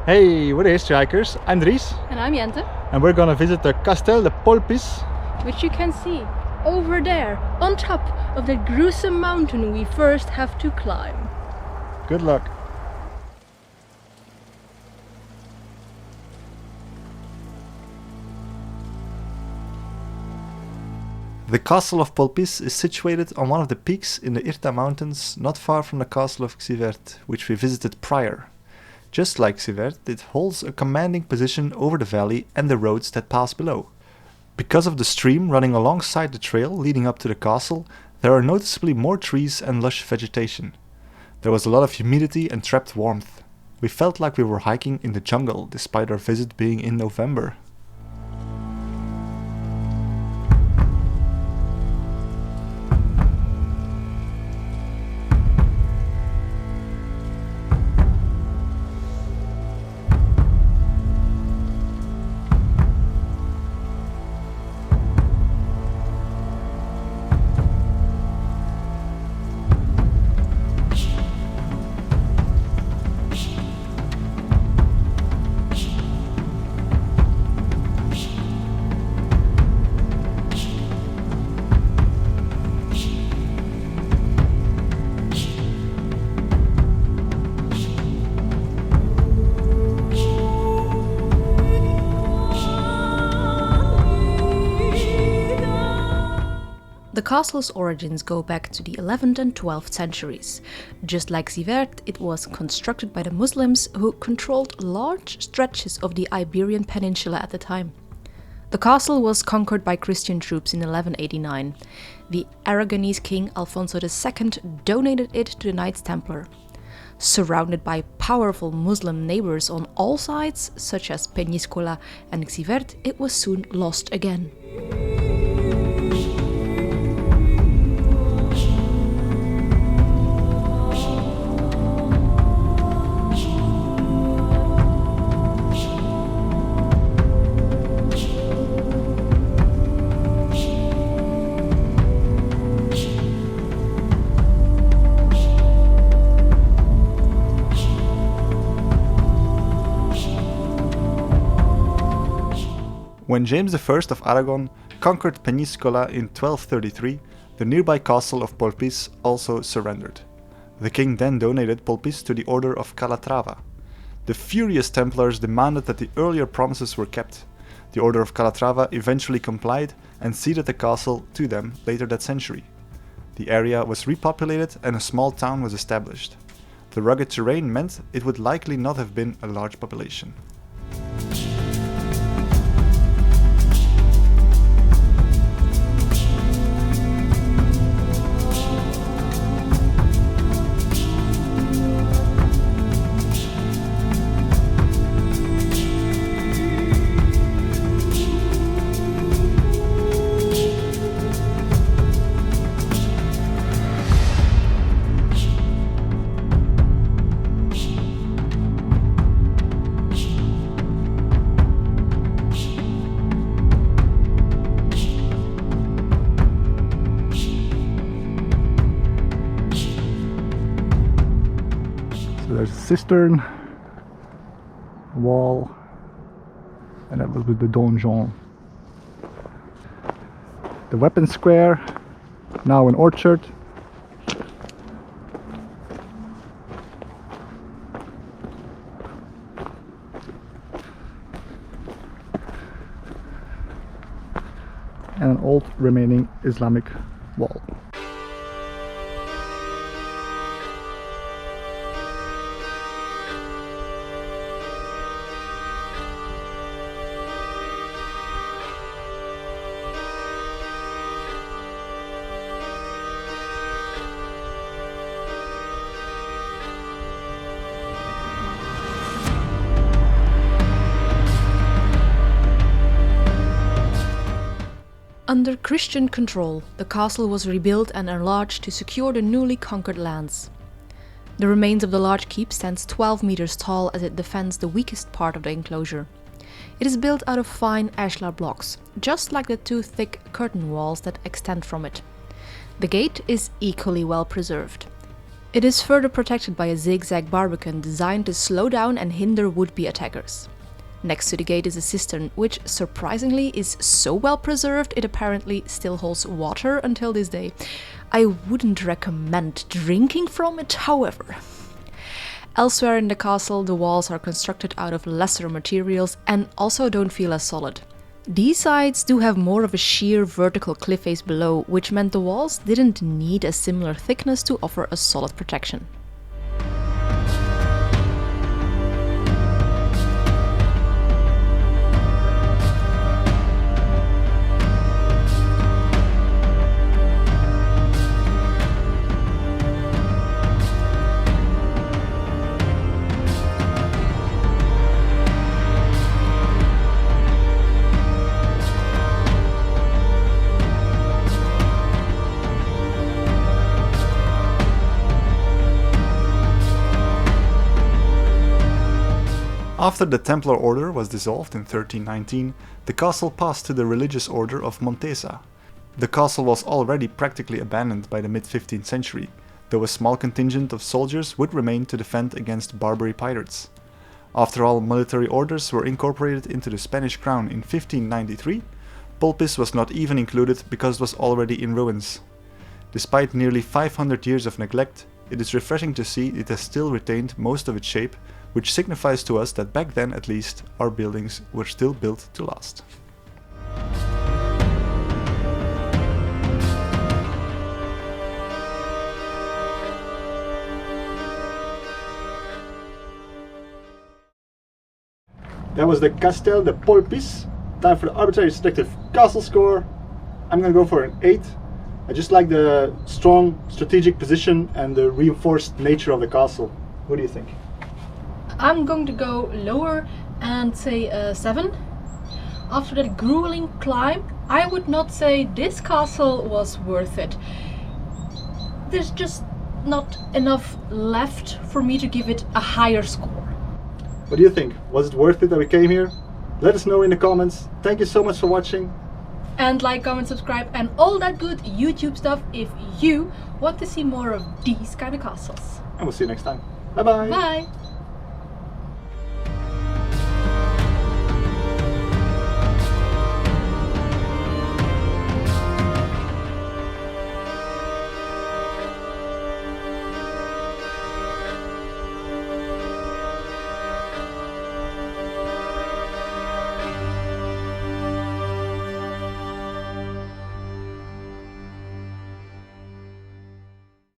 Hey, what is Strikers? I'm Dries And I'm Jente, and we're gonna visit the Castel de Polpis. which you can see over there on top of that gruesome mountain we first have to climb. Good luck. The castle of Polpis is situated on one of the peaks in the Irta mountains, not far from the castle of Xivert, which we visited prior. Just like Xivert, it holds a commanding position over the valley and the roads that pass below. Because of the stream running alongside the trail leading up to the castle, there are noticeably more trees and lush vegetation. There was a lot of humidity and trapped warmth. We felt like we were hiking in the jungle despite our visit being in November. The castle's origins go back to the 11th and 12th centuries. Just like Xivert, it was constructed by the Muslims who controlled large stretches of the Iberian Peninsula at the time. The castle was conquered by Christian troops in 1189. The Aragonese king Alfonso II donated it to the Knights Templar. Surrounded by powerful Muslim neighbors on all sides, such as Peñíscola and Xivert, it was soon lost again. When James I of Aragon conquered Peñíscola in 1233, the nearby castle of Polpis also surrendered. The king then donated Polpis to the Order of Calatrava. The furious Templars demanded that the earlier promises were kept. The Order of Calatrava eventually complied and ceded the castle to them later that century. The area was repopulated and a small town was established. The rugged terrain meant it would likely not have been a large population. So there's a cistern, wall, and that was with the donjon. The weapon square, now an orchard. And an old remaining Islamic wall. Under Christian control, the castle was rebuilt and enlarged to secure the newly conquered lands. The remains of the large keep stands 12 meters tall as it defends the weakest part of the enclosure. It is built out of fine ashlar blocks, just like the two thick curtain walls that extend from it. The gate is equally well preserved. It is further protected by a zigzag barbican designed to slow down and hinder would-be attackers. Next to the gate is a cistern, which surprisingly is so well preserved it apparently still holds water until this day. I wouldn't recommend drinking from it, however. Elsewhere in the castle, the walls are constructed out of lesser materials and also don't feel as solid. These sides do have more of a sheer vertical cliff face below, which meant the walls didn't need a similar thickness to offer a solid protection. After the Templar Order was dissolved in 1319, the castle passed to the religious order of Montesa. The castle was already practically abandoned by the mid-15th century, though a small contingent of soldiers would remain to defend against Barbary pirates. After all military orders were incorporated into the Spanish crown in 1593, Polpis was not even included because it was already in ruins. Despite nearly 500 years of neglect, it is refreshing to see it has still retained most of its shape, which signifies to us that back then at least our buildings were still built to last. That was the Castel de Polpis. Time for the arbitrary selective castle score. I'm gonna go for an 8. I just like the strong strategic position and the reinforced nature of the castle. What do you think? I'm going to go lower and say a 7. After that grueling climb, I would not say this castle was worth it. There's just not enough left for me to give it a higher score. What do you think? Was it worth it that we came here? Let us know in the comments. Thank you so much for watching. And like, comment, subscribe and all that good YouTube stuff if you want to see more of these kind of castles. And we'll see you next time. Bye bye. Bye!